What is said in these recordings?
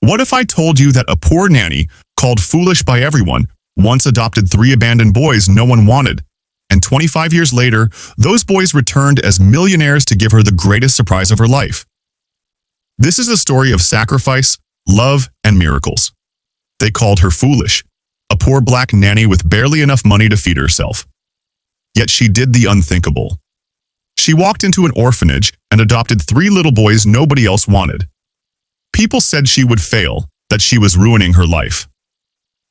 What if I told you that a poor nanny, called foolish by everyone, once adopted 3 abandoned boys no one wanted, and 25 years later, those boys returned as millionaires to give her the greatest surprise of her life? This is a story of sacrifice, love, and miracles. They called her foolish, a poor black nanny with barely enough money to feed herself. Yet she did the unthinkable. She walked into an orphanage and adopted 3 little boys nobody else wanted. People said she would fail, that she was ruining her life.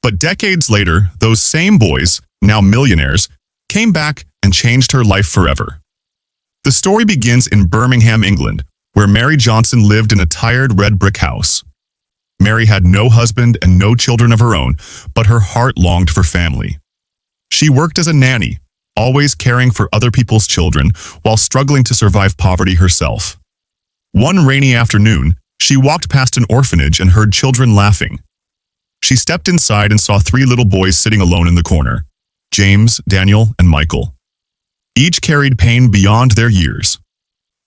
But decades later, those same boys, now millionaires, came back and changed her life forever. The story begins in Birmingham, England, where Mary Johnson lived in a tired red brick house. Mary had no husband and no children of her own, but her heart longed for family. She worked as a nanny, always caring for other people's children while struggling to survive poverty herself. One rainy afternoon, she walked past an orphanage and heard children laughing. She stepped inside and saw 3 little boys sitting alone in the corner: James, Daniel, and Michael. Each carried pain beyond their years.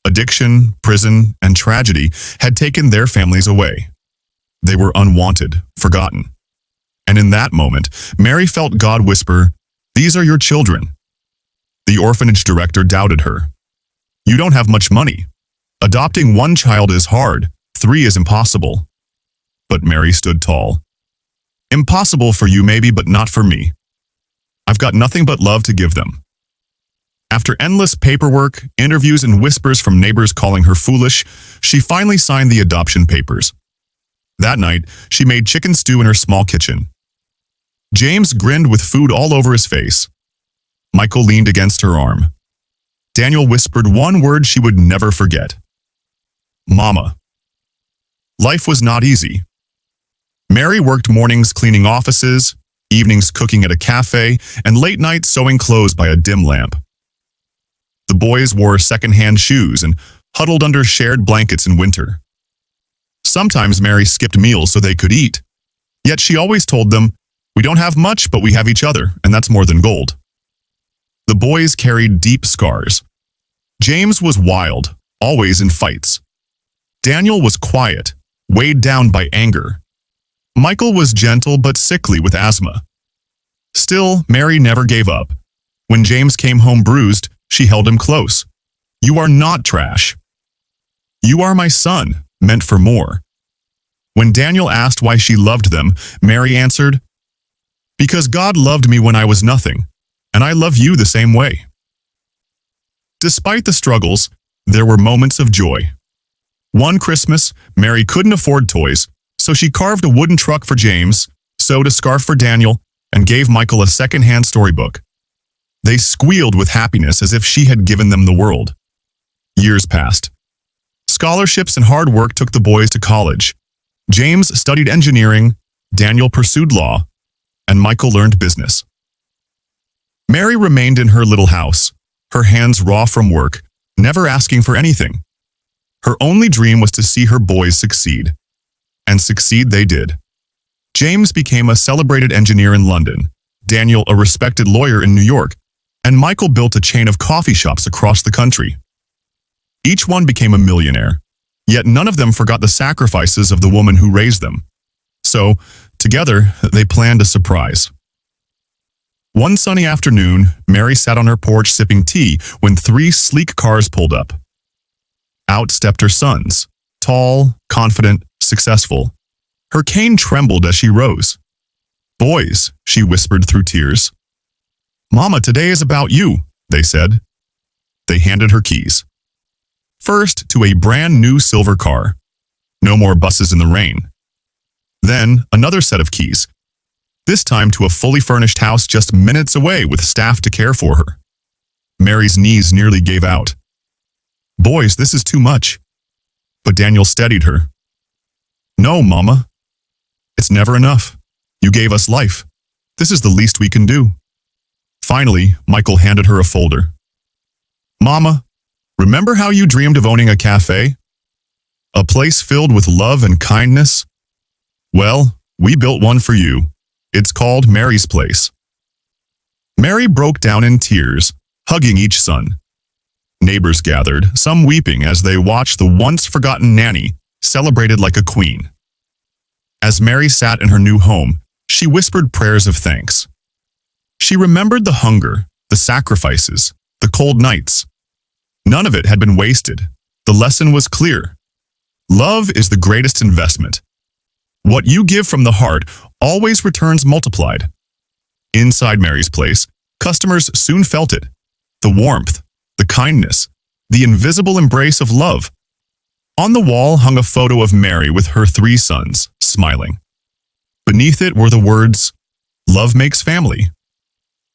Addiction, prison, and tragedy had taken their families away. They were unwanted, forgotten. And in that moment, Mary felt God whisper, "These are your children." The orphanage director doubted her. "You don't have much money. Adopting 1 child is hard. 3 is impossible." But Mary stood tall. "Impossible for you maybe, but not for me. I've got nothing but love to give them." After endless paperwork, interviews, and whispers from neighbors calling her foolish, she finally signed the adoption papers. That night, she made chicken stew in her small kitchen. James grinned with food all over his face. Michael leaned against her arm. Daniel whispered one word she would never forget: "Mama." Life was not easy. Mary worked mornings cleaning offices, evenings cooking at a cafe, and late nights sewing clothes by a dim lamp. The boys wore secondhand shoes and huddled under shared blankets in winter. Sometimes Mary skipped meals so they could eat. Yet she always told them, "We don't have much, but we have each other, and that's more than gold." The boys carried deep scars. James was wild, always in fights. Daniel was quiet, weighed down by anger. Michael was gentle but sickly with asthma. Still, Mary never gave up. When James came home bruised, she held him close. "You are not trash. You are my son, meant for more." When Daniel asked why she loved them, Mary answered, "Because God loved me when I was nothing, and I love you the same way." Despite the struggles, there were moments of joy. One Christmas, Mary couldn't afford toys, so she carved a wooden truck for James, sewed a scarf for Daniel, and gave Michael a second-hand storybook. They squealed with happiness as if she had given them the world. Years passed. Scholarships and hard work took the boys to college. James studied engineering, Daniel pursued law, and Michael learned business. Mary remained in her little house, her hands raw from work, never asking for anything. Her only dream was to see her boys succeed. And succeed they did. James became a celebrated engineer in London, Daniel a respected lawyer in New York, and Michael built a chain of coffee shops across the country. Each one became a millionaire, yet none of them forgot the sacrifices of the woman who raised them. So, together, they planned a surprise. One sunny afternoon, Mary sat on her porch sipping tea when 3 sleek cars pulled up. Out stepped her sons, tall, confident, successful. Her cane trembled as she rose. "Boys," she whispered through tears. "Mama, today is about you," they said. They handed her keys. First, to a brand new silver car. No more buses in the rain. Then, another set of keys. This time to a fully furnished house just minutes away with staff to care for her. Mary's knees nearly gave out. "Boys, this is too much." But Daniel steadied her. "No, Mama. It's never enough. You gave us life. This is the least we can do." Finally, Michael handed her a folder. "Mama, remember how you dreamed of owning a cafe? A place filled with love and kindness? Well, we built one for you. It's called Mary's Place." Mary broke down in tears, hugging each son. Neighbors gathered, some weeping as they watched the once-forgotten nanny celebrated like a queen. As Mary sat in her new home, she whispered prayers of thanks. She remembered the hunger, the sacrifices, the cold nights. None of it had been wasted. The lesson was clear. Love is the greatest investment. What you give from the heart always returns multiplied. Inside Mary's place, customers soon felt it. The warmth, the kindness, the invisible embrace of love. On the wall hung a photo of Mary with her 3 sons, smiling. Beneath it were the words, "Love makes family.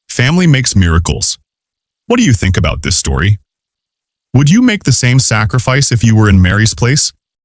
Family makes miracles." What do you think about this story? Would you make the same sacrifice if you were in Mary's place?